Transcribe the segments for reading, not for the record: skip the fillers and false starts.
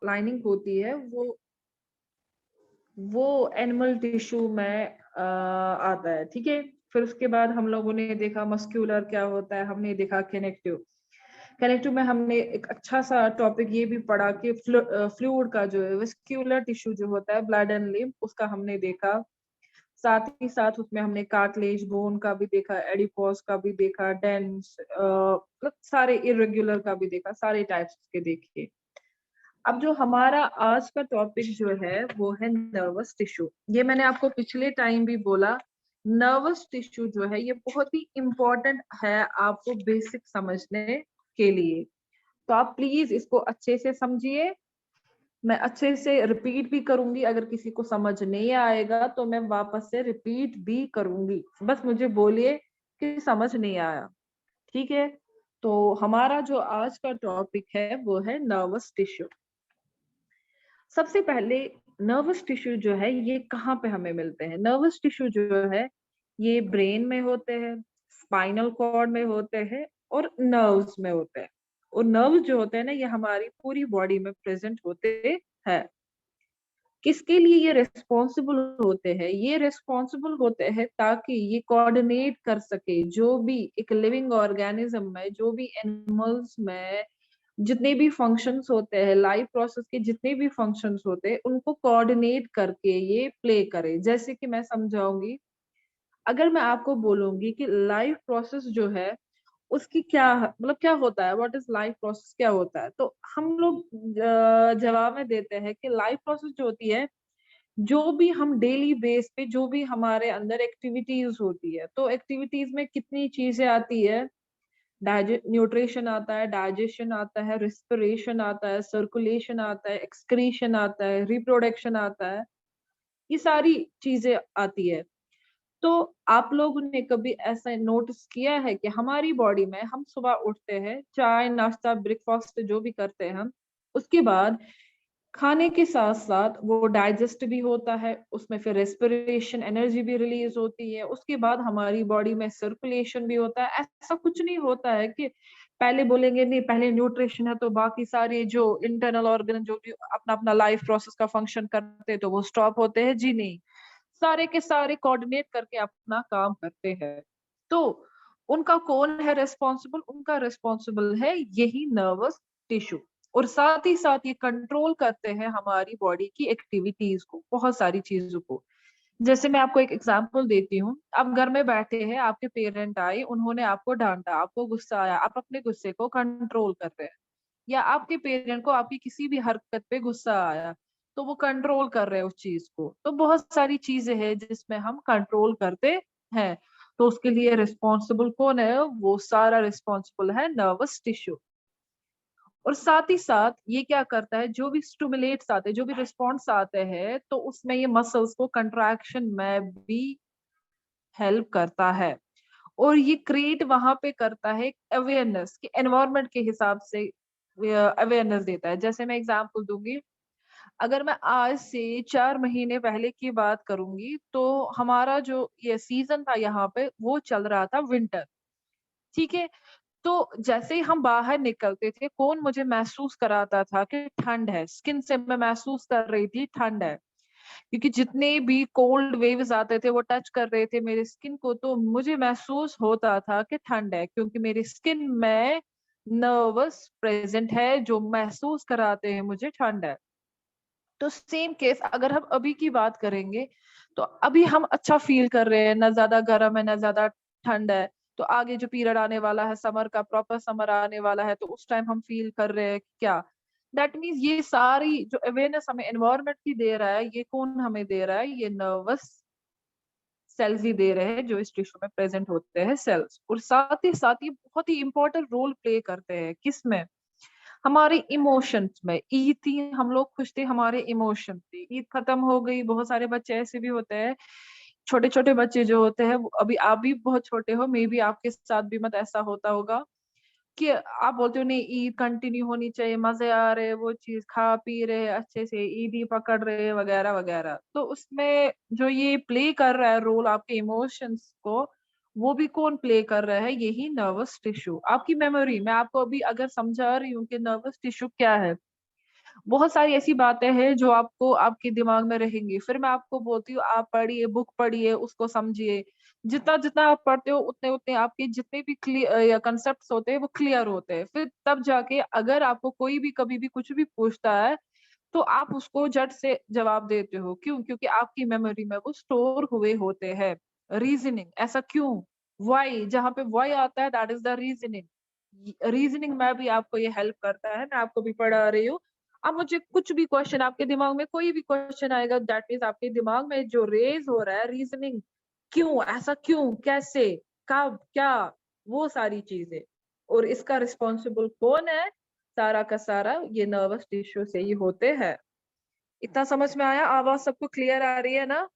Lining होती है वो एनिमल टिश्यू में आता है, ठीक है। फिर उसके बाद हम लोगों ने देखा मस्क्यूलर क्या होता है, हमने देखा कनेक्टिव। कनेक्टिव में हमने एक अच्छा सा टॉपिक ये भी पढ़ा कि फ्लूइड का जो है वेस्क्यूलर टिश्यू जो होता है ब्लड एंड लिम्फ, उसका हमने देखा। साथ ही साथ उसमें हमने कार्टिलेज बोन का भी देखा, एडिपोज का भी देखा, डेंस मतलब सारे इरेगुलर का भी देखा, सारे टाइप्स के देखे। अब जो हमारा आज का टॉपिक जो है वो है नर्वस टिश्यू। ये मैंने आपको पिछले टाइम भी बोला, नर्वस टिश्यू जो है ये बहुत ही इंपॉर्टेंट है आपको बेसिक समझने के लिए। तो आप प्लीज इसको अच्छे से समझिए। मैं अच्छे से रिपीट भी करूंगी, अगर किसी को समझ नहीं आएगा तो मैं वापस से रिपीट भी करूंगी, बस मुझे बोलिए कि समझ नहीं आया, ठीक है। तो हमारा जो आज का टॉपिक है वो है नर्वस टिश्यू। सबसे पहले नर्वस टिश्यू जो है ये कहाँ पे हमें मिलते हैं। नर्वस टिश्यू जो है ये ब्रेन में होते हैं, स्पाइनल कॉर्ड में होते हैं और नर्व्स में होते हैं। और नर्व्स जो होते हैं ना ये हमारी पूरी बॉडी में प्रेजेंट होते हैं। किसके लिए ये रिस्पॉन्सिबल होते हैं? ये रिस्पॉन्सिबल होते हैं ताकि ये कोऑर्डिनेट कर सके जो भी एक लिविंग ऑर्गेनिज्म में, जो भी एनिमल्स में जितने भी फंक्शंस होते हैं, लाइफ प्रोसेस के जितने भी फंक्शंस होते हैं, उनको कोऑर्डिनेट करके ये प्ले करे। जैसे कि मैं समझाऊंगी, अगर मैं आपको बोलूंगी कि लाइफ प्रोसेस जो है उसकी क्या मतलब क्या होता है, व्हाट इज लाइफ प्रोसेस, क्या होता है, तो हम लोग जवाब में देते हैं कि लाइफ प्रोसेस जो होती है, जो भी हम डेली बेस पे जो भी हमारे अंदर एक्टिविटीज होती है, तो एक्टिविटीज में कितनी चीजें आती है। न्यूट्रिशन आता है, डाइजेशन आता है, रिस्पिरेशन आता है, सर्कुलेशन आता है, एक्सक्रीशन आता है, रिप्रोडक्शन आता है, ये सारी चीजें आती है। तो आप लोगों ने कभी ऐसा नोटिस किया है कि हमारी बॉडी में हम सुबह उठते हैं, चाय नाश्ता ब्रेकफास्ट जो भी करते हैं हम, उसके बाद खाने के साथ साथ वो डाइजेस्ट भी होता है, उसमें फिर रेस्पिरेशन एनर्जी भी रिलीज होती है, उसके बाद हमारी बॉडी में सर्कुलेशन भी होता है। ऐसा कुछ नहीं होता है कि पहले बोलेंगे नहीं पहले न्यूट्रिशन है तो बाकी सारे जो इंटरनल ऑर्गन जो भी अपना अपना लाइफ प्रोसेस का फंक्शन करते हैं तो वो स्टॉप होते हैं, जी नहीं। सारे के सारे कोऑर्डिनेट करके अपना काम करते हैं। तो उनका कौन है रिस्पॉन्सिबल? उनका रिस्पॉन्सिबल है यही नर्वस टिश्यू। और साथ ही साथ ये कंट्रोल करते हैं हमारी बॉडी की एक्टिविटीज को, बहुत सारी चीजों को। जैसे मैं आपको एक एग्जांपल देती हूँ, आप घर में बैठे हैं, आपके पेरेंट आए, उन्होंने आपको डांटा, आपको गुस्सा आया, आप अपने गुस्से को कंट्रोल कर रहे हैं। या आपके पेरेंट को आपकी किसी भी हरकत पे गुस्सा आया, तो वो कंट्रोल कर रहे हैं उस चीज को। तो बहुत सारी चीजें हैं जिसमें हम कंट्रोल करते हैं। तो उसके लिए रिस्पॉन्सिबल कौन है? वो सारा रिस्पॉन्सिबल है नर्वस टिश्यू। और साथ ही साथ ये क्या करता है, जो भी स्टिमुलेट्स आते हैं, जो भी रिस्पॉन्स आते हैं, तो उसमें ये मसल्स को कंट्रैक्शन में भी हेल्प करता है। और ये क्रिएट वहां पे करता है अवेयरनेस कि एनवायरनमेंट के हिसाब से अवेयरनेस देता है। जैसे मैं एग्जांपल दूंगी, अगर मैं आज से 4 महीने पहले की बात करूंगी तो हमारा जो ये सीजन था यहाँ पे वो चल रहा था विंटर, ठीक है। तो जैसे ही हम बाहर निकलते थे, कौन मुझे महसूस कराता था कि ठंड है, स्किन से मैं महसूस कर रही थी ठंड है, क्योंकि जितने भी कोल्ड वेव्स आते थे वो टच कर रहे थे मेरे स्किन को, तो मुझे महसूस होता था कि ठंड है, क्योंकि मेरी स्किन में नर्वस प्रेजेंट है जो महसूस कराते हैं मुझे ठंड है। तो सेम केस अगर हम अभी की बात करेंगे, तो अभी हम अच्छा फील कर रहे हैं, ना ज्यादा गर्म है ना ज्यादा ठंड है। तो आगे जो पीरियड आने वाला है समर का, प्रॉपर समर आने वाला है, तो उस टाइम हम फील कर रहे हैं कि क्या। दैट मीन्स ये सारी जो अवेयरनेस हमें एनवायरनमेंट की दे रहा है, ये कौन हमें दे रहा है? ये नर्वस सेल्स ही दे रहे हैं जो इस टिश्यू में प्रेजेंट होते हैं सेल्स। और साथ ही साथ ये बहुत ही इंपॉर्टेंट रोल प्ले करते हैं किसमें? हमारे इमोशंस में। ईद थी, हम लोग खुश थे, हमारे इमोशन थे। ईद खत्म हो गई, बहुत सारे बच्चे ऐसे भी होते हैं, छोटे छोटे बच्चे जो होते हैं, अभी आप भी बहुत छोटे हो, मे बी आपके साथ भी मत ऐसा होता होगा कि आप बोलते हो नहीं ईद कंटिन्यू होनी चाहिए, मजे आ रहे, वो चीज खा पी रहे अच्छे से, ईद ही पकड़ रहे वगैरह वगैरह। तो उसमें जो ये प्ले कर रहा है रोल आपके इमोशंस को, वो भी कौन प्ले कर रहा है? यही नर्वस टिश्यू। आपकी मेमोरी, मैं आपको अभी अगर समझा रही हूँ कि नर्वस टिश्यू क्या है, बहुत सारी ऐसी बातें हैं जो आपको आपके दिमाग में रहेंगी। फिर मैं आपको बोलती हूँ आप पढ़िए, बुक पढ़िए, उसको समझिए। जितना जितना आप पढ़ते हो उतने उतने आपके जितने भी क्लियर कंसेप्ट होते हैं वो क्लियर होते हैं। फिर तब जाके अगर आपको कोई भी कभी भी कुछ भी पूछता है तो आप उसको झट से जवाब देते हो। क्यों? क्योंकि आपकी मेमोरी में वो स्टोर हुए होते हैं। रीजनिंग, ऐसा क्यों? व्हाई, जहाँ पे व्हाई आता है that is the reasoning. Reasoning में भी आपको ये हेल्प करता है। मैं आपको भी पढ़ा रही हूँ। अब मुझे कुछ भी क्वेश्चन आपके दिमाग में कोई भी क्वेश्चन आएगा दैट मीन्स आपके दिमाग में जो रेज हो रहा है रीजनिंग, क्यों ऐसा, क्यों, कैसे, कब, क्या, वो सारी चीजें। और इसका रिस्पॉन्सिबल कौन है? सारा का सारा ये नर्वस टिश्यू से ही होते हैं। इतना समझ में आया? आवाज सबको क्लियर आ रही है ना?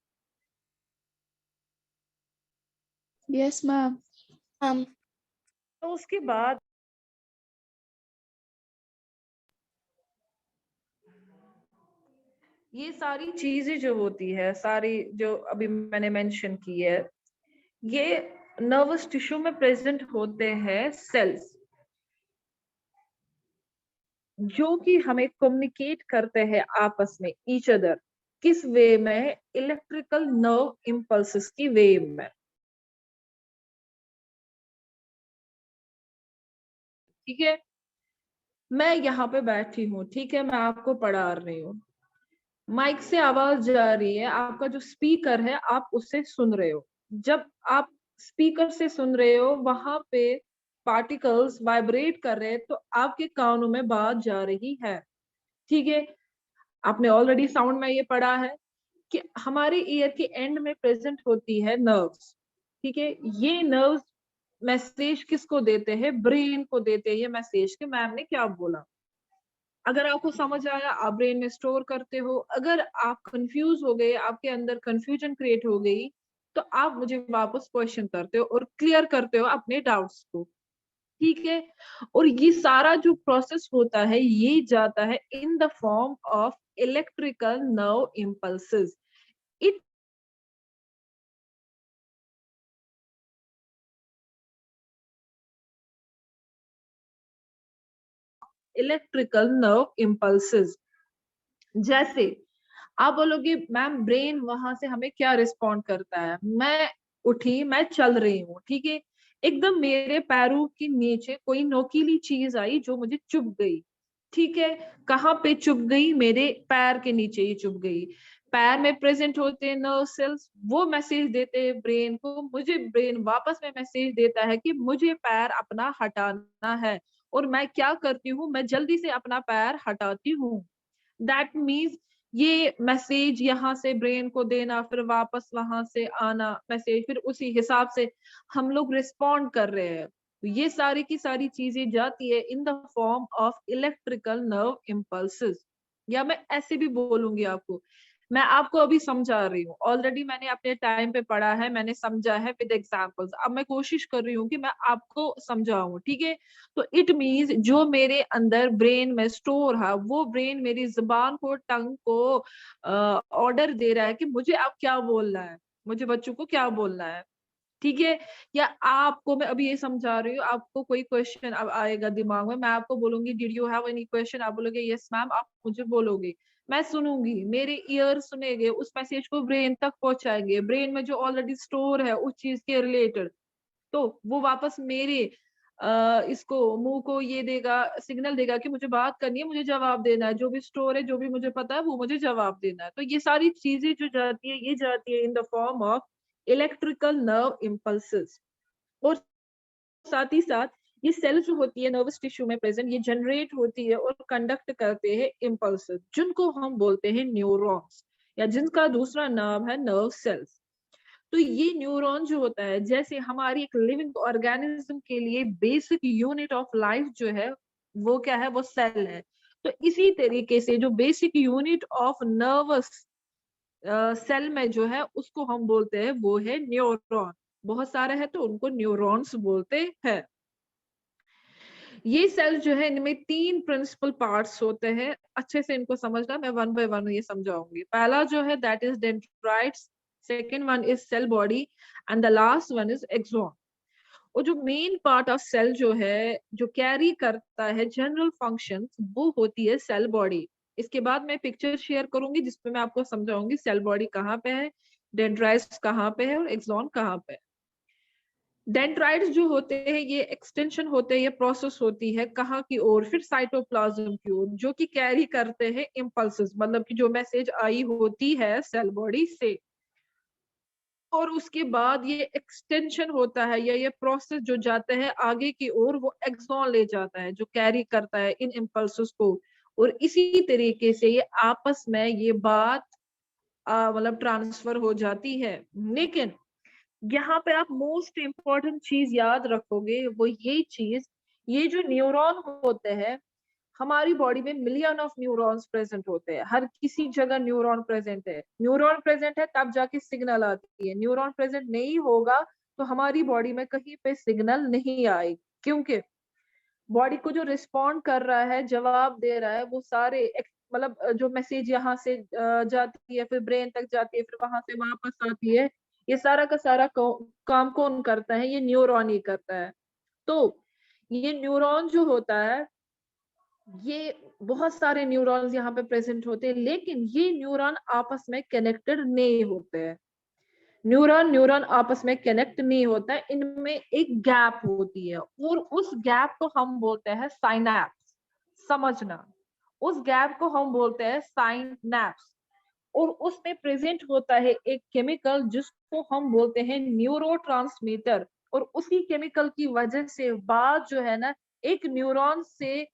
Yes ma'am. तो उसके बाद ये सारी चीजें जो होती है, सारी जो अभी मैंने मेंशन की है, ये नर्वस टिश्यू में प्रेजेंट होते हैं सेल्स जो कि हमें कम्युनिकेट करते हैं आपस में, ईच अदर। किस वे में? इलेक्ट्रिकल नर्व इम्पल्सेस की वे में। ठीक है, मैं यहाँ पे बैठी हूँ, ठीक है, मैं आपको पढ़ा रही हूँ। माइक से आवाज जा रही है, आपका जो स्पीकर है आप उससे सुन रहे हो। जब आप स्पीकर से सुन रहे हो वहां पे पार्टिकल्स वाइब्रेट कर रहे हैं तो आपके कानों में बात जा रही है। ठीक है, आपने ऑलरेडी साउंड में ये पढ़ा है कि हमारे ईयर के एंड में प्रेजेंट होती है नर्व्स। ठीक है, ये नर्व्स मैसेज किसको देते हैं? ब्रेन को देते हैं ये मैसेज कि मैम ने क्या बोला। अगर आपको समझ आया आप ब्रेन में स्टोर करते हो। अगर आप कंफ्यूज हो गए, आपके अंदर कंफ्यूजन क्रिएट हो गई, तो आप मुझे वापस क्वेश्चन करते हो और क्लियर करते हो अपने डाउट्स को। ठीक है, और ये सारा जो प्रोसेस होता है ये जाता है in the form of electrical nerve impulses. It electrical nerve impulses. जैसे आप बोलोगे मैम ब्रेन वहां से हमें क्या रिस्पॉन्ड करता है? मैं उठी, मैं चल रही हूँ, ठीक है, एकदम मेरे पैरों के नीचे कोई नोकीली चीज आई जो मुझे चुभ गई। ठीक है, कहाँ पे चुभ गई? मेरे पैर के नीचे ही चुभ गई। पैर में प्रेजेंट होते हैं नर्व सेल्स, वो मैसेज देते हैं ब्रेन को। मुझे ब्रेन वापस में मैसेज देता है कि मुझे पैर अपना हटाना है। और मैं क्या करती हूँ? मैं जल्दी से अपना पैर हटाती हूँ। दैट मीन्स ये मैसेज यहाँ से ब्रेन को देना, फिर वापस वहां से आना मैसेज, फिर उसी हिसाब से हम लोग रिस्पॉन्ड कर रहे हैं। तो ये सारी की सारी चीजें जाती है in the form of electrical nerve impulses. या मैं ऐसे भी बोलूंगी आपको, मैं आपको अभी समझा रही हूँ। ऑलरेडी मैंने अपने टाइम पे पढ़ा है, मैंने समझा है विद एग्जांपल्स। अब मैं कोशिश कर रही हूँ कि मैं आपको समझाऊं। ठीक है, तो इट मीन्स जो मेरे अंदर ब्रेन में स्टोर है वो ब्रेन मेरी जुबान को, टंग को ऑर्डर दे रहा है कि मुझे अब क्या बोलना है, मुझे बच्चों को क्या बोलना है। ठीक है, या आपको मैं अभी ये समझा रही हूँ, आपको कोई क्वेश्चन अब आएगा दिमाग में, मैं आपको बोलूंगी did you have any question, आप बोलोगे यस मैम, आप मुझे बोलोगे, मैं सुनूंगी, मेरे ईयर सुनेंगे, उस मैसेज को ब्रेन तक पहुंचाएंगे। ब्रेन में जो ऑलरेडी स्टोर है उस चीज के रिलेटेड, तो वो वापस मेरे इसको मुंह को ये देगा, सिग्नल देगा कि मुझे बात करनी है, मुझे जवाब देना है, जो भी स्टोर है, जो भी मुझे पता है वो मुझे जवाब देना है। तो ये सारी चीजें जो जाती है ये जाती है in the form of electrical nerve impulses. और साथ ही साथ ये सेल जो होती है नर्वस टिश्यू में प्रेजेंट, ये जनरेट होती है और कंडक्ट करते हैं इम्पल्सेस जिनको हम बोलते हैं न्यूरॉन्स, या जिनका दूसरा नाम है नर्व सेल्स। तो ये न्यूरॉन जो होता है, जैसे हमारी एक लिविंग ऑर्गेनिज्म के लिए बेसिक यूनिट ऑफ लाइफ जो है वो क्या है? वो सेल है। तो इसी तरीके से जो basic unit of nervous cell में जो है उसको हम बोलते हैं वो है न्यूरॉन। बहुत सारे हैं तो उनको न्यूरॉन्स बोलते हैं। ये सेल जो है इनमें 3 प्रिंसिपल पार्ट्स होते हैं। अच्छे से इनको समझना, मैं वन बाय वन ये समझाऊंगी। पहला जो है that is dendrites, second one is cell body, and the last one is axon. और जो मेन पार्ट ऑफ सेल जो है, जो कैरी करता है जनरल फंक्शंस, वो होती है सेल बॉडी। इसके बाद मैं पिक्चर शेयर करूंगी जिसमें मैं आपको समझाऊंगी सेल बॉडी कहाँ पे है, डेंड्राइट्स कहाँ पे है और एक्सॉन कहाँ पे है। डेंड्राइट्स जो होते हैं ये एक्सटेंशन होते हैं, ये प्रोसेस होती है कहाँ की ओर, फिर साइटोप्लाज्म की ओर, जो कि कैरी करते हैं इम्पल्सेस, मतलब कि जो मैसेज आई होती है सेल बॉडी से, और उसके बाद ये एक्सटेंशन होता है या ये प्रोसेस जो जाता है आगे की ओर, वो एक्सॉन ले जाता है जो कैरी करता है इन इम्पल्सेस को, और इसी तरीके से ये आपस में ये बात मतलब ट्रांसफर हो जाती है। लेकिन यहाँ पे आप मोस्ट इम्पोर्टेंट चीज याद रखोगे वो ये चीज, ये जो न्यूरॉन होते हैं हमारी बॉडी में मिलियन ऑफ न्यूरॉन्स प्रेजेंट होते हैं, हर किसी जगह न्यूरॉन प्रेजेंट है। न्यूरॉन प्रेजेंट है तब जाके सिग्नल आती है, न्यूरॉन प्रेजेंट नहीं होगा तो हमारी बॉडी में कहीं पे सिग्नल नहीं आएगी, क्योंकि बॉडी को जो रिस्पॉन्ड कर रहा है, जवाब दे रहा है, वो सारे मतलब जो मैसेज यहाँ से जाती है, फिर ब्रेन तक जाती है, फिर वहां से वापस आती है, ये सारा का सारा काम कौन करता है? ये न्यूरॉन ही करता है। तो ये न्यूरॉन जो होता है, ये बहुत सारे न्यूरॉन्स यहाँ पे प्रेजेंट होते हैं, लेकिन ये न्यूरॉन आपस में कनेक्टेड नहीं होते हैं। न्यूरॉन न्यूरॉन आपस में कनेक्ट नहीं होता है, इनमें एक गैप होती है, और उस गैप को हम बोलते हैं साइनैप्स। समझना, उस गैप को हम बोलते हैं साइनैप्स, और उसमें प्रेजेंट होता है एक केमिकल जिसको हम बोलते हैं न्यूरोट्रांसमीटर, और उसी केमिकल की वजह से बात जो है ना एक न्यूरॉन से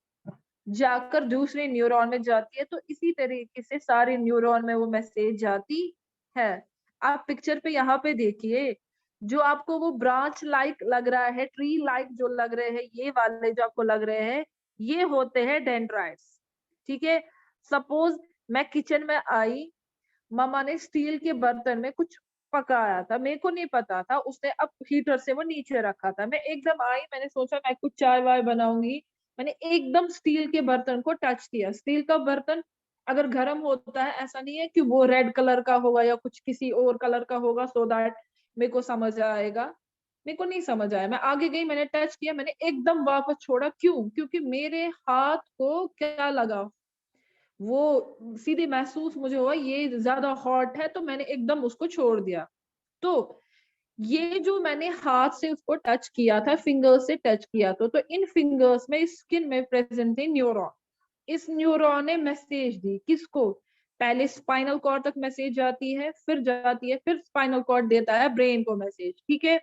जाकर दूसरे न्यूरॉन में जाती है, तो इसी तरीके से सारे न्यूरॉन में वो मैसेज जाती है। आप पिक्चर पे यहाँ पे देखिए, जो आपको वो ब्रांच लाइक लग रहा है, ट्री लाइक जो लग रहे हैं, ये वाले जो आपको लग रहे हैं, ये होते हैं डेंड्राइट्स। ठीक है, सपोज मैं किचन में आई, मामा ने स्टील के बर्तन में कुछ पकाया था, मेरे को नहीं पता था, उसने अब हीटर से वो नीचे रखा था, मैं एकदम आई, मैंने सोचा मैं कुछ चाय वाय बनाऊंगी, मैंने एकदम स्टील के बर्तन को टच किया। स्टील का बर्तन अगर गर्म होता है, ऐसा नहीं है कि वो रेड कलर का होगा या कुछ किसी और कलर का होगा सो दैट मेरे को समझ आएगा, मेरे को नहीं समझ आया, मैं आगे गई, मैंने टच किया, मैंने एकदम वापस छोड़ा। क्यों? क्योंकि मेरे हाथ को क्या लगा, वो सीधे महसूस मुझे हुआ ये ज्यादा हॉट है, तो मैंने एकदम उसको छोड़ दिया। तो ये जो मैंने हाथ से उसको टच किया था, फिंगर से टच किया, तो इन फिंगर्स में स्किन में प्रेजेंट थे न्यूरॉन। इस न्यूरॉन ने मैसेज दी किसको? पहले स्पाइनल कॉर्ड तक मैसेज जाती है, फिर स्पाइनल कॉर्ड देता है ब्रेन को मैसेज। ठीक है,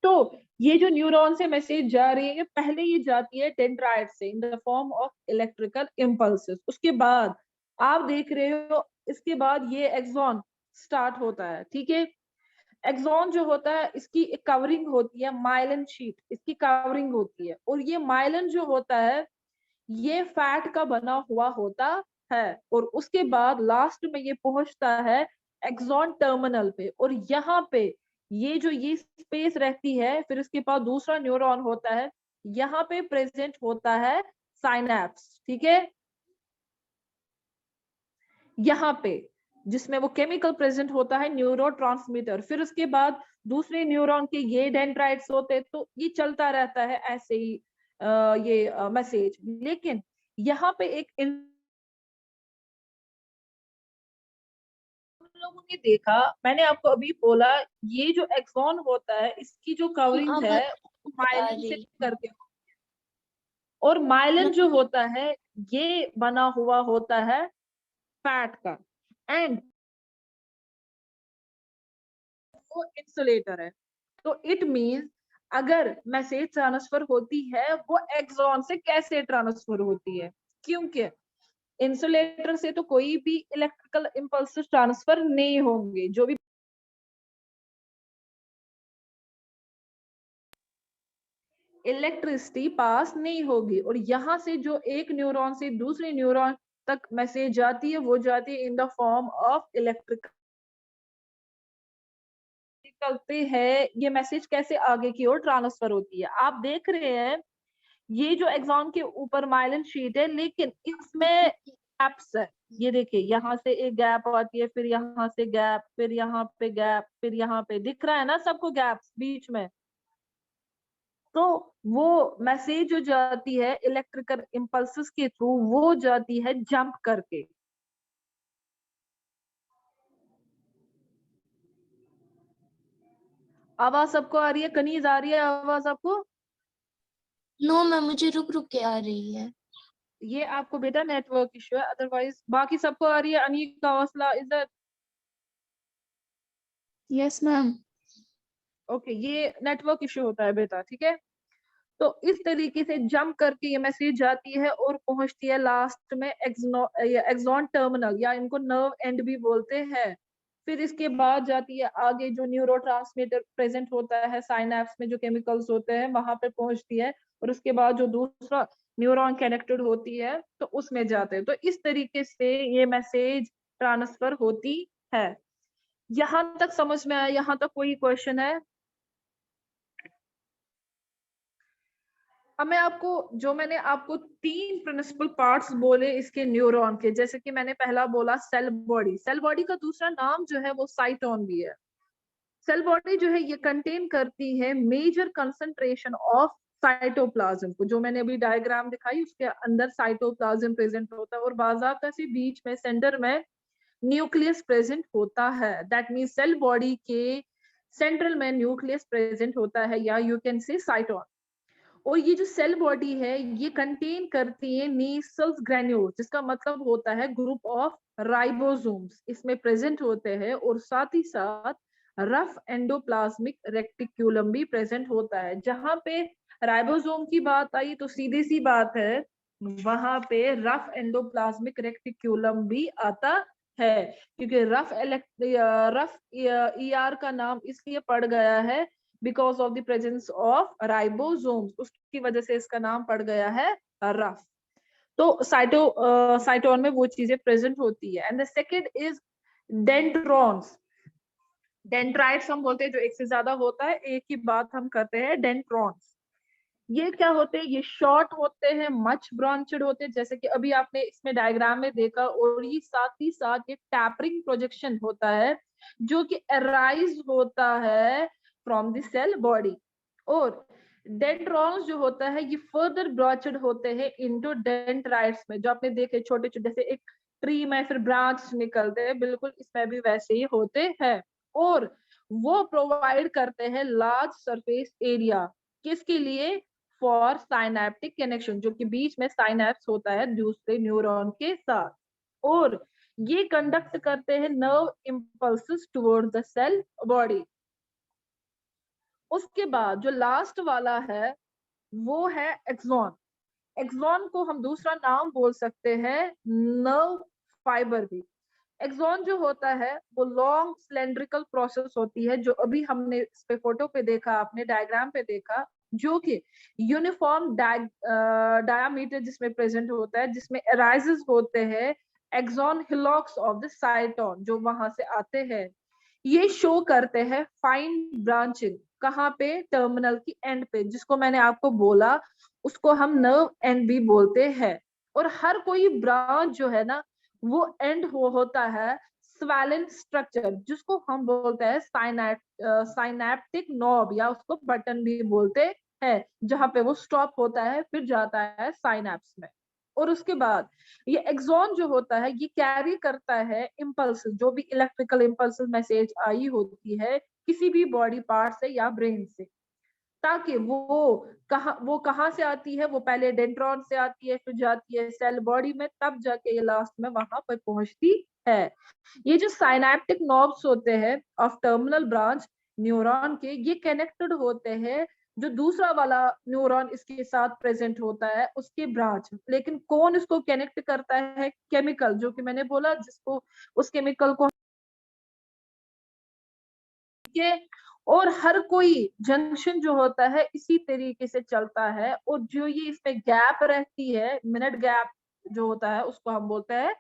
तो ये जो न्यूरॉन से मैसेज जा रही है, पहले ये जाती है डेंड्राइट से in the form of electrical impulses. उसके बाद आप देख रहे हो, इसके बाद ये एक्सॉन स्टार्ट होता है। ठीक है, एक्सॉन जो होता है इसकी एक कवरिंग होती है, माइलिन शीट इसकी कवरिंग होती है, और ये माइलिन जो होता है ये फैट का बना हुआ होता है, और उसके बाद लास्ट में ये पहुंचता है एक्सॉन टर्मिनल पे, और यहाँ पे ये स्पेस रहती है, फिर इसके बाद दूसरा न्यूरॉन होता है, यहाँ पे प्रेजेंट होता है साइनैप्स। ठीक है, यहाँ पे जिसमें वो केमिकल प्रेजेंट होता है न्यूरोट्रांसमीटर, फिर उसके बाद दूसरे न्यूरॉन के ये डेंड्राइट्स होते हैं, तो ये चलता रहता है ऐसे ही ये मैसेज। लेकिन यहाँ पे एक लोगों ने देखा, मैंने आपको अभी बोला, ये जो एक्सॉन होता है इसकी जो कवरिंग है माइलिन से करके, और माइलिन जो होता है ये बना हुआ होता है फैट का, एंड वो इंसुलेटर है। तो इट मींस अगर मैसेज ट्रांसफर होती है वो एक्सॉन से कैसे ट्रांसफर होती है, क्योंकि इंसुलेटर से तो कोई भी इलेक्ट्रिकल इम्पल्स ट्रांसफर नहीं होंगे, जो भी इलेक्ट्रिसिटी पास नहीं होगी, और यहाँ से जो एक न्यूरॉन से दूसरे न्यूरॉन तक मैसेज जाती है वो जाती है in the form of electrical. निकलते हैं ये मैसेज कैसे आगे की ओर ट्रांसफर होती है, आप देख रहे हैं ये जो एक्सॉन के ऊपर माइलिन शीट है, लेकिन इसमें गैप्स है। ये देखिए यहाँ से एक गैप आती है, फिर यहाँ से गैप, फिर यहाँ पे गैप, फिर यहाँ पे दिख रहा है ना सबको गैप्स बीच में। तो वो मैसेज जो जाती है इलेक्ट्रिकल इम्पल्सेस के थ्रू, वो जाती है जंप करके। आवाज सबको आ रही है? कनीज आ रही है आवाज आपको? नो मैम, मुझे रुक रुक के आ रही है। ये आपको बेटा नेटवर्क इशू है, अदरवाइज बाकी सबको आ रही है। अनिका, हौसला, इज्जत, यस मैम। ओके, ये नेटवर्क इशू होता है बेटा, ठीक है। तो इस तरीके से जंप करके ये मैसेज जाती है और पहुंचती है लास्ट में एक्सॉन टर्मिनल, या इनको नर्व एंड भी बोलते हैं। फिर इसके बाद जाती है आगे, जो न्यूरोट्रांसमीटर प्रेजेंट होता है साइनैप्स में, जो केमिकल्स होते हैं वहां पे पहुंचती है। और उसके बाद जो दूसरा न्यूरॉन कनेक्टेड होती है तो उसमें जाते हैं। तो इस तरीके से ये मैसेज ट्रांसफर होती है। यहां तक समझ में आया? यहां तक कोई क्वेश्चन है? अब मैं आपको, जो मैंने आपको 3 प्रिंसिपल पार्ट्स बोले इसके न्यूरॉन के, जैसे कि मैंने पहला बोला सेल बॉडी। सेल बॉडी का दूसरा नाम जो है वो साइटोन भी है। सेल बॉडी जो है ये कंटेन करती है मेजर कंसंट्रेशन ऑफ साइटोप्लाज्म को। जो मैंने अभी डायग्राम दिखाई उसके अंदर साइटोप्लाज्म प्रेजेंट होता है, और बाजाबता से बीच में सेंटर में न्यूक्लियस प्रेजेंट होता है। दैट मीन्स सेल बॉडी के सेंट्रल में न्यूक्लियस प्रेजेंट होता है, या यू कैन से साइटोन। और ये जो सेल बॉडी है ये कंटेन करती है नेसल्स ग्रेन्यूल्स, जिसका मतलब होता है ग्रुप ऑफ राइबोसोम्स इसमें प्रेजेंट होते हैं। और साथ ही साथ रफ एंडोप्लाज्मिक रेक्टिक्यूलम भी प्रेजेंट होता है। जहां पे राइबोसोम की बात आई तो सीधी सी बात है, वहां पे रफ एंडोप्लाज्मिक रेक्टिक्यूलम भी आता है। क्योंकि रफ ईआर का नाम इसलिए पड़ गया है because of the presence of ribosomes, उसकी वजह से इसका नाम पड़ गया है रफ। तो साइटोन में वो चीजें प्रेजेंट होती है। And the second is dendrons. Dendrites हम बोलते हैं जो एक से ज्यादा होता है, एक ही बात हम करते हैं डेंड्रॉन्स। ये क्या होते हैं? ये शॉर्ट होते हैं, मच ब्रांचेड होते हैं, जैसे कि अभी आपने इसमें डायग्राम में देखा। और ये साथ ही साथ ये टैपरिंग प्रोजेक्शन होता है जो कि अराइज होता है फ्रॉम द सेल बॉडी। और डेंड्रॉन्स जो होता है ये फर्दर ब्रांचेड होते हैं इनटू डेंड्राइट्स में, जो आपने देखे छोटे छोटे, जैसे एक ट्री में फिर ब्रांच निकलते हैं, बिल्कुल इसमें भी वैसे ही होते हैं। और वो प्रोवाइड करते हैं लार्ज सरफेस एरिया, किसके लिए? फॉर साइनैप्टिक कनेक्शन, जो कि बीच में साइनैप्स होता है दूसरे न्यूरॉन के साथ। और ये कंडक्ट करते हैं nerve impulses towards the cell body. उसके बाद जो लास्ट वाला है वो है एक्सॉन। एक्सॉन को हम दूसरा नाम बोल सकते हैं नर्व फाइबर भी। एक्सॉन जो होता है वो लॉन्ग सिलेंड्रिकल प्रोसेस होती है, जो अभी हमने इस पे फोटो पे देखा, आपने डायग्राम पे देखा, जो कि यूनिफॉर्म डायामीटर जिसमें प्रेजेंट होता है, जिसमें अराइजेस होते हैं एक्सॉन हिलॉक्स ऑफ द साइटोन जो वहां से आते हैं। ये शो करते हैं फाइन ब्रांचिंग, कहाँ पे? टर्मिनल की एंड पे, जिसको मैंने आपको बोला उसको हम नर्व एंड भी बोलते हैं। और हर कोई ब्रांच जो है ना वो एंड होता है स्वेलन स्ट्रक्चर, जिसको हम बोलते हैं साइनैप्टिक नॉब, या उसको बटन भी बोलते हैं, जहां पे वो स्टॉप होता है फिर जाता है साइनैप्स में। और उसके बाद ये एक्सॉन जो होता है ये कैरी करता है इम्पल्स, जो भी इलेक्ट्रिकल इम्पल्स मैसेज आई होती है किसी भी बॉडी पार्ट से या ब्रेन से, ताकि वो कहाँ से आती है? वो पहले डेंड्रॉन से आती है, फिर जाती है सेल बॉडी में, तब जाके ये लास्ट में वहां पर पहुंचती है। ये जो साइनैप्टिक नॉब्स होते हैं ऑफ टर्मिनल ब्रांच न्यूरॉन के, ये कनेक्टेड होते हैं जो दूसरा वाला न्यूरॉन इसके साथ प्रेजेंट होता है उसके ब्रांच। लेकिन कौन इसको कनेक्ट करता है? केमिकल, जो कि मैंने बोला, जिसको उस केमिकल को के। और हर कोई जंक्शन जो होता है इसी तरीके से चलता है। और जो ये इसमें गैप रहती है, मिनट गैप जो होता है, उसको हम बोलते हैं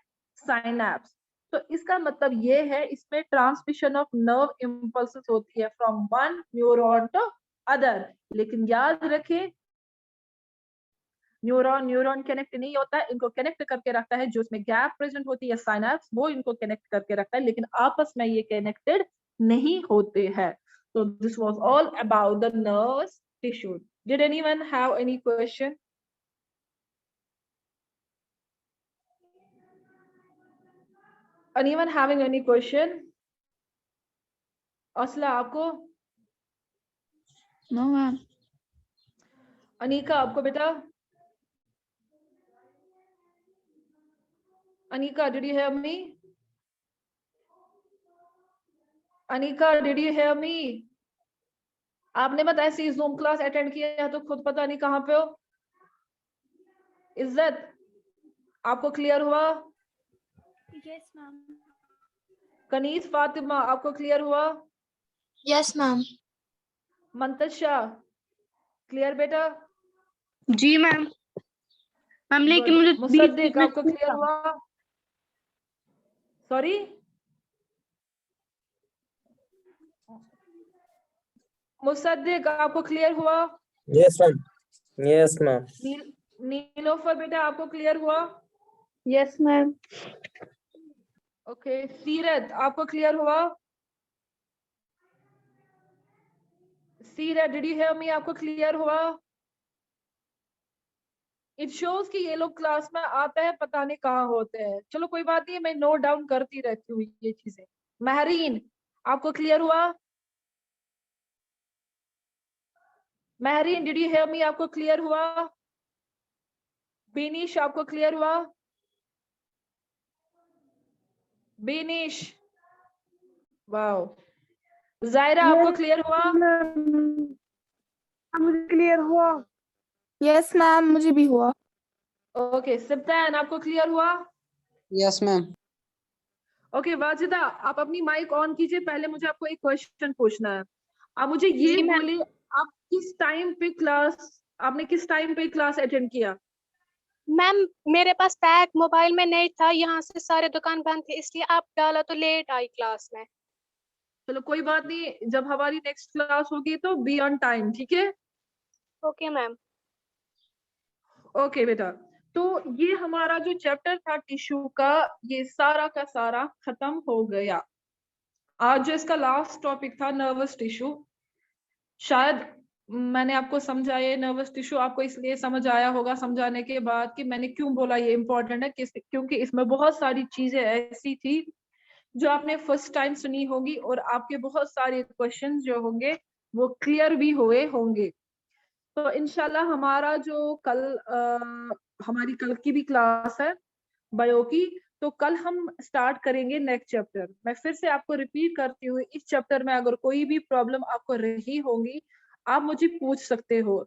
साइनैप्स। तो इसका मतलब ये है इसमें ट्रांसमिशन ऑफ नर्व इम्पल्सेस होती है from one neuron to other. लेकिन याद रखें, न्यूरॉन न्यूरॉन कनेक्ट नहीं होता है, इनको कनेक्ट करके रखता है जो इसमें गैप प्रेजेंट होती है साइनैप्स, वो इनको कनेक्ट करके रखता है, लेकिन आपस में ये कनेक्टेड नहीं होते हैं। So this was all about the nervous tissue. Did anyone have any question? Anyone having any question? असला आपको? No ma'am. अनीका आपको बेटा? Anika, did you hear me? Anika, did you hear me? आपने मत ऐसी जूम क्लास अटेंड किया है तो खुद पता नहीं कहाँ पे हो। इज्जत, आपको क्लियर हुआ? Yes ma'am. कनीज फातिमा, आपको क्लियर हुआ? Yes ma'am. मंतशा, क्लियर बेटा? जी मैम। मैम लेकिन Good. मुझे मुसद्दिक, आपको क्लियर हुआ? सॉरी, मुसद्दिक आपको क्लियर हुआ? Yes, ma'am. Yes, ma'am. Nilofar बेटा आपको क्लियर हुआ? Yes ma'am. ओके, सीरत आपको क्लियर हुआ? सीरत, डिड यू हियर मी? आपको क्लियर हुआ? इट शोज कि ये लोग क्लास में आते हैं, पता नहीं कहाँ होते हैं। चलो कोई बात नहीं, मैं नोट डाउन करती रहती हूँ ये चीजें। महरीन, आपको क्लियर हुआ? महरीन, डिड यू हियर मी? आपको क्लियर हुआ? बीनिश, आपको क्लियर हुआ? बीनिश, वाओ। जायरा, आपको क्लियर हुआ? मुझे क्लियर हुआ। Yes ma'am, मुझे भी हुआ। ओके, सिप्तान आपको क्लियर हुआ? Yes, ma'am. ओके, वाजिदा आप अपनी माइक ऑन कीजिए। पहले मुझे आपको एक क्वेश्चन पूछना है। आप मुझे ये जी, मैम। बोलिए, आप किस टाइम पे क्लास, आपने किस टाइम पे क्लास अटेंड किया? मैम मेरे पास पैक मोबाइल में नहीं था, यहाँ से सारे दुकान बंद थे, इसलिए आप डाला तो लेट आई क्लास में। चलो कोई बात नहीं, जब हमारी नेक्स्ट क्लास होगी तो बी ऑन टाइम, ठीक है? Okay ma'am. ओके बेटा, तो ये हमारा जो चैप्टर था टिश्यू का, ये सारा का सारा खत्म हो गया। आज जो इसका लास्ट टॉपिक था नर्वस टिश्यू, शायद मैंने आपको समझाया नर्वस टिश्यू, आपको इसलिए समझ आया होगा समझाने के बाद कि मैंने क्यों बोला ये इम्पोर्टेंट है, क्योंकि इसमें बहुत सारी चीजें ऐसी थी जो आपने फर्स्ट टाइम सुनी होगी और आपके बहुत सारे क्वेश्चन जो होंगे वो क्लियर भी हुए होंगे। तो इंशाल्लाह हमारा जो कल हमारी कल की भी क्लास है बायो की, तो कल हम स्टार्ट करेंगे नेक्स्ट चैप्टर। मैं फिर से आपको रिपीट करती हूँ, इस चैप्टर में अगर कोई भी प्रॉब्लम आपको रही होगी आप मुझे पूछ सकते हो।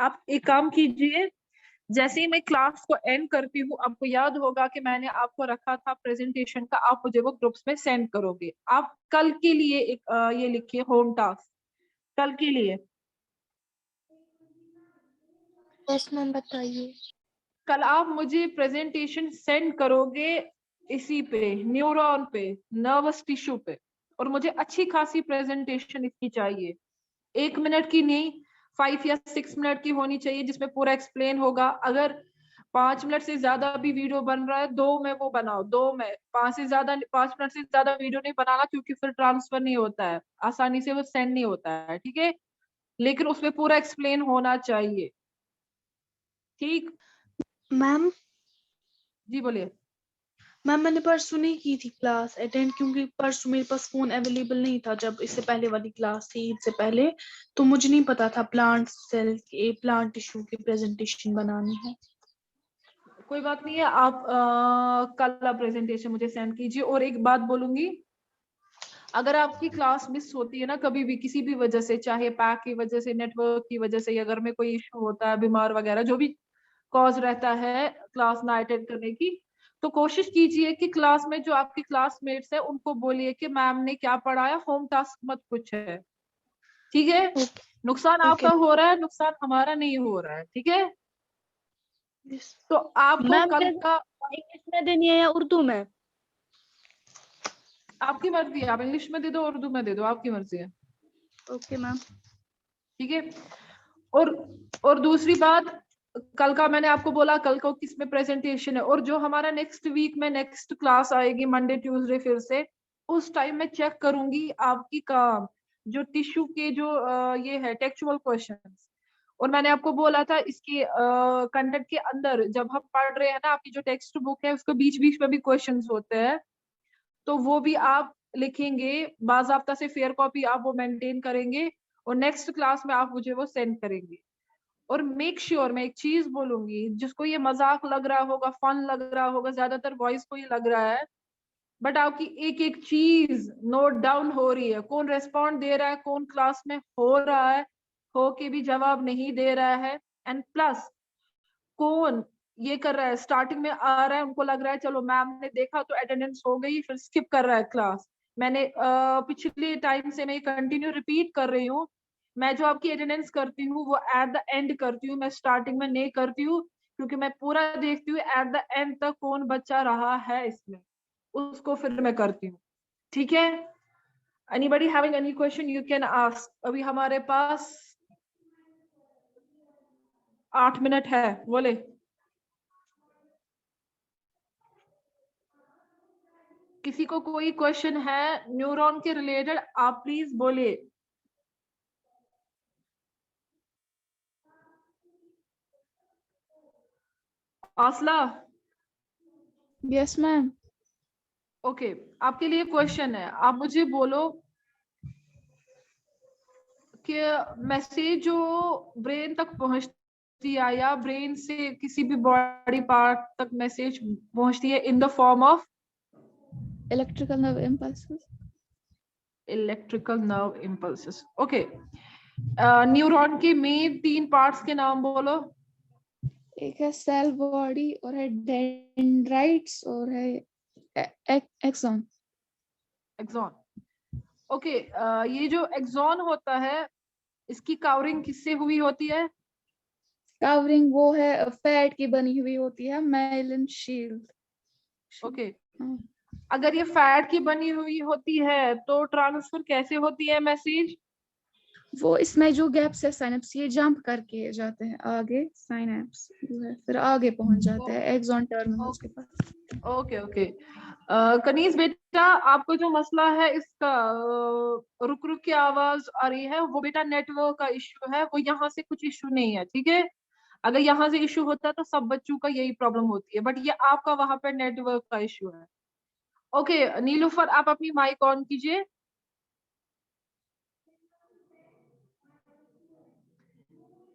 आप एक काम कीजिए, जैसे ही मैं क्लास को एंड करती हूँ, आपको याद होगा कि मैंने आपको रखा था प्रेजेंटेशन का, आप मुझे वो ग्रुप्स में सेंड करोगे। आप कल के लिए एक ये लिखिए होम टास्क, कल के लिए। Yes ma'am, बताइए। कल आप मुझे प्रेजेंटेशन सेंड करोगे इसी पे, न्यूरॉन पे, नर्वस टिश्यू पे, और मुझे अच्छी खासी प्रेजेंटेशन इसकी चाहिए। 1 मिनट की नहीं, 5 या 6 मिनट की होनी चाहिए, जिसमें पूरा एक्सप्लेन होगा। अगर 5 मिनट से ज्यादा भी वीडियो बन रहा है, 2 में वो बनाओ, 2 में। 5 मिनट से ज्यादा वीडियो नहीं बनाना, क्योंकि फिर ट्रांसफर नहीं होता है आसानी से, वो सेंड नहीं होता है, ठीक है? लेकिन उसमें पूरा एक्सप्लेन होना चाहिए, ठीक? मैम जी बोलिए। मैम मैंने परसों नहीं की थी क्लास अटेंड, क्योंकि परसों मेरे पास फोन अवेलेबल नहीं था जब इससे पहले वाली क्लास थी, ईद से पहले। तो मुझे नहीं पता था प्लांट सेल के, प्लांट टिश्यू की प्रेजेंटेशन बनानी है। कोई बात नहीं है, आप कल प्रेजेंटेशन मुझे सेंड कीजिए। और एक बात बोलूंगी, अगर आपकी क्लास मिस होती है ना कभी भी किसी भी वजह से, चाहे पैक की वजह से, नेटवर्क की वजह से, या घर में कोई इशू होता है, बीमार वगैरह, जो भी कॉज रहता है क्लास ना अटेंड करने की, तो कोशिश कीजिए कि क्लास में जो आपकी क्लासमेट्स है उनको बोलिए कि मैम ने क्या पढ़ाया, होम टास्क मत कुछ है, ठीक है? नुकसान आपका हो रहा है, नुकसान हमारा नहीं हो रहा है, ठीक है? तो आपको कल का इंग्लिश में देनी है या उर्दू में? आपकी मर्जी है, आप इंग्लिश में दे दो, उर्दू में दे दो, आपकी मर्जी है। Okay ma'am. ठीक है? और दूसरी बात, कल का मैंने आपको बोला कल को किसमें प्रेजेंटेशन है, और जो हमारा नेक्स्ट वीक में नेक्स्ट क्लास आएगी मंडे ट्यूसडे फिर से, उस टाइम में चेक करूंगी आपकी काम जो टिश्यू के जो ये है टेक्चुअल क्वेश्चंस, और मैंने आपको बोला था इसके कंटेंट के अंदर जब हम पढ़ रहे हैं ना, आपकी जो टेक्स्ट बुक है उसको बीच बीच में भी क्वेश्चंस होते हैं, तो वो भी आप लिखेंगे बाज़ाब्ता से, फेयर कॉपी आप वो मेंटेन करेंगे और नेक्स्ट क्लास में आप मुझे वो सेंड करेंगे। और मेक श्योर, मैं एक चीज बोलूंगी, जिसको ये मजाक लग रहा होगा, फन लग रहा होगा, ज्यादातर बॉयज को ये लग रहा है, बट आपकी एक एक चीज नोट डाउन हो रही है, कौन रेस्पॉन्ड दे रहा है, कौन क्लास में हो रहा है, हो के भी जवाब नहीं दे रहा है, एंड प्लस कौन ये कर रहा है, स्टार्टिंग में आ रहा है, उनको लग रहा है चलो मैम ने देखा तो अटेंडेंस हो गई, फिर स्किप कर रहा है क्लास। मैंने पिछले टाइम से मैं कंटिन्यू रिपीट कर रही हूँ, मैं जो आपकी अटेंडेंस करती हूँ वो एट द एंड करती हूँ, मैं स्टार्टिंग में नहीं करती हूँ, क्योंकि मैं पूरा देखती हूँ एट द एंड तक कौन बच्चा रहा है इसमें, उसको फिर मैं करती हूँ। ठीक है, anybody having any question you can ask. अभी हमारे पास 8 मिनट है, बोले। किसी को कोई क्वेश्चन है न्यूरॉन के रिलेटेड, आप प्लीज बोलिए। आसला, यस मैम। ओके, आपके लिए क्वेश्चन है, आप मुझे बोलो कि मैसेज जो ब्रेन तक पहुंचती है या ब्रेन से किसी भी बॉडी पार्ट तक मैसेज पहुंचती है in the form of electrical nerve impulses. Electrical nerve impulses. Okay, neuron के मेन 3 पार्ट्स के नाम बोलो। एक है सेल बॉडी और है डेंड्राइट्स और है एक्सॉन। एक्सॉन, ओके, ये जो एक्सॉन होता है इसकी कवरिंग किससे हुई होती है? कवरिंग वो है फैट की बनी हुई होती है, माइलिन शील्ड। ओके, अगर ये फैट की बनी हुई होती है तो ट्रांसफर कैसे होती है मैसेज? वो इसमें जो गैप्स है साइनेप्स, ये जंप करके जाते हैं आगे, साइनेप्स जो है फिर आगे पहुंच जाते हैं एक्सॉन टर्मिनल्स के पास। ओके ओके, कनीज बेटा, आपको जो मसला है इसका रुक रुक की आवाज आ रही है, वो बेटा नेटवर्क का इश्यू है, वो यहाँ से कुछ इश्यू नहीं है, ठीक है? अगर यहाँ से इश्यू होता तो सब बच्चों का यही प्रॉब्लम होती है, बट ये आपका वहां पे नेटवर्क का इश्यू है। ओके नीलूफर, आप अपनी माइक ऑन कीजिए।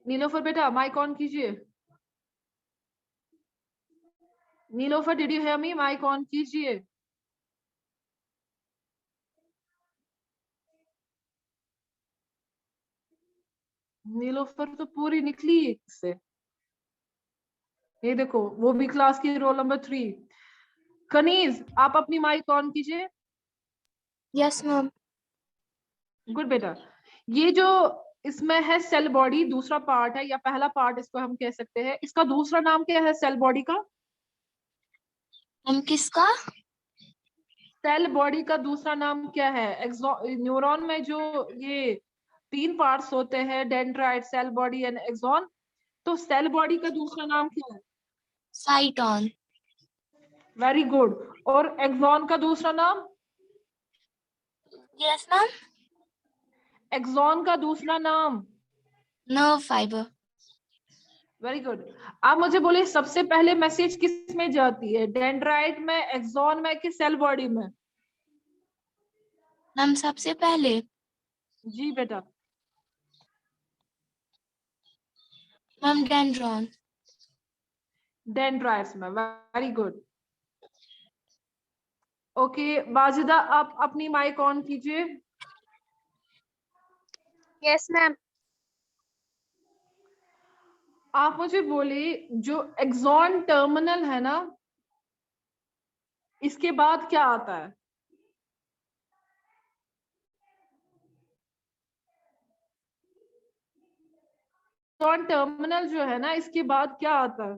नीलोफर बेटा माइक ऑन कीजिए। Nilofar, did you hear me? Mic on कीजिए। नीलोफर तो पूरी निकली इससे, ये देखो वो भी क्लास की रोल नंबर 3। कनीज, आप अपनी माइक ऑन कीजिए। Yes ma'am. गुड बेटा, ये जो इसमें है सेल बॉडी, दूसरा पार्ट है या पहला पार्ट इसको हम कह सकते हैं, इसका दूसरा नाम क्या है सेल बॉडी का? हम किसका? सेल बॉडी का दूसरा नाम क्या है? न्यूरॉन में जो ये 3 पार्ट्स होते हैं, dendrite, cell body and axon, तो सेल बॉडी का दूसरा नाम क्या है? साइटॉन। Very good. और एक्सॉन का दूसरा नाम? Yes ma'am. एक्सॉन का दूसरा नाम? Nerve fibre. Very good. आप मुझे बोले सबसे पहले मैसेज किस में जाती है, डेंड्राइट में, एक्सॉन में कि सेल बॉडी में? मैम सबसे पहले जी बेटा। Ma'am dendron. डेंड्राइट्स में, वेरी गुड। ओके बाजिदा, आप अपनी माइक ऑन कीजिए। Yes ma'am. आप मुझे बोले जो एक्सॉन टर्मिनल है ना, इसके बाद क्या आता है? एक्सॉन टर्मिनल जो है ना, इसके बाद क्या आता है?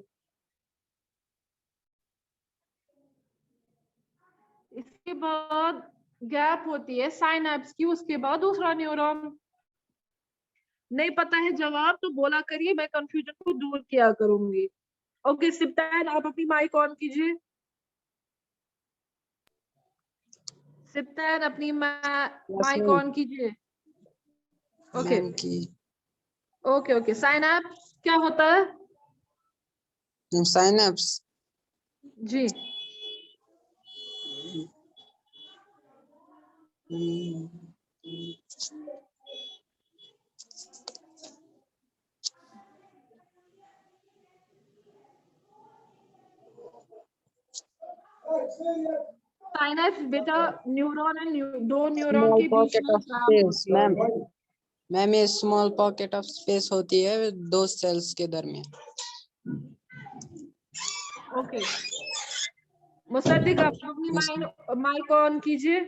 इसके बाद गैप होती है साइनैप्स की, उसके बाद दूसरा न्यूरॉन। नहीं पता है जवाब तो बोला करिए, मैं कंफ्यूजन को दूर किया करूंगी। ओके सिप्तान, आप अपनी माइक ऑन कीजिए। सिप्तान, अपनी माइक ma'am. ऑन कीजिए। ओके मैम की ओके ओके, साइनैप्स क्या होता है? साइनेप्स जी, साइनैप्स बेटा न्यूरॉन एंड दो न्यूरॉन स्मॉल के बीच पॉकेट में ऑफ काम स्पेस होती है। मैम। मैम ये स्मॉल पॉकेट ऑफ स्पेस होती है दो सेल्स के दरमियान। ओके, मुसद्दिक आप अपनी माइक ऑन कीजिए।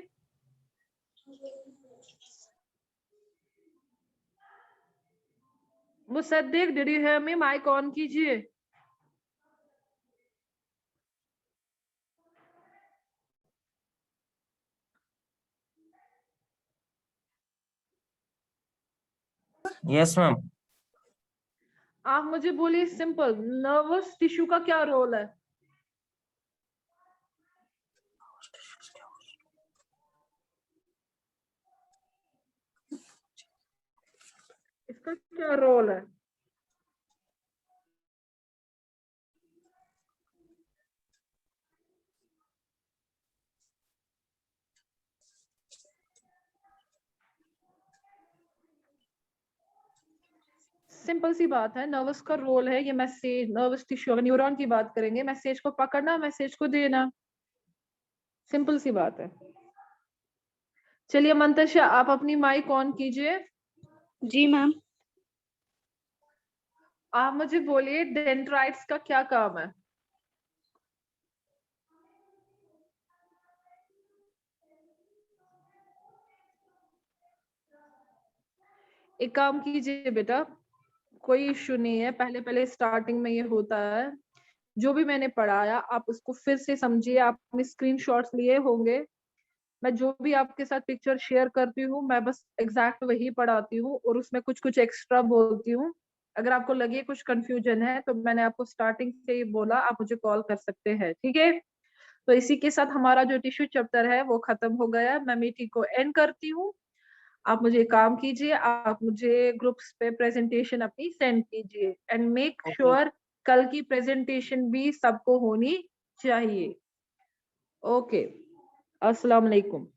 Musaddiq, did you hear me? Mic on कीजिए। Yes ma'am. आप मुझे बोलिए सिंपल, नर्वस टिश्यू का क्या रोल है? इसका क्या रोल है? सिंपल सी बात है, नर्वस का रोल है ये मैसेज, नर्वस टिश्यू, अगर न्यूरॉन की बात करेंगे, मैसेज को पकड़ना, मैसेज को देना, सिंपल सी बात है। चलिए मंतशा, आप अपनी माइक ऑन कीजिए। जी मैम। आप मुझे बोलिए डेंड्राइट्स का क्या काम है? एक काम कीजिए बेटा, कोई इश्यू नहीं है, पहले पहले स्टार्टिंग में ये होता है, जो भी मैंने पढ़ाया आप उसको फिर से समझिए। आपने स्क्रीनशॉट्स लिए होंगे, मैं जो भी आपके साथ पिक्चर शेयर करती हूँ मैं बस एग्जैक्ट वही पढ़ाती हूँ और उसमें कुछ कुछ एक्स्ट्रा बोलती हूँ। अगर आपको लगे कुछ कंफ्यूजन है तो मैंने आपको स्टार्टिंग से ही बोला, आप मुझे कॉल कर सकते हैं, ठीक है? तो इसी के साथ हमारा जो टिश्यू चैप्टर है वो खत्म हो गया। मैं मीटिंग को एंड करती हूँ। आप मुझे काम कीजिए, आप मुझे ग्रुप्स पे प्रेजेंटेशन अपनी सेंड कीजिए एंड मेक श्योर कल की प्रेजेंटेशन भी सबको होनी चाहिए। ओके, अस्सलाम वालेकुम।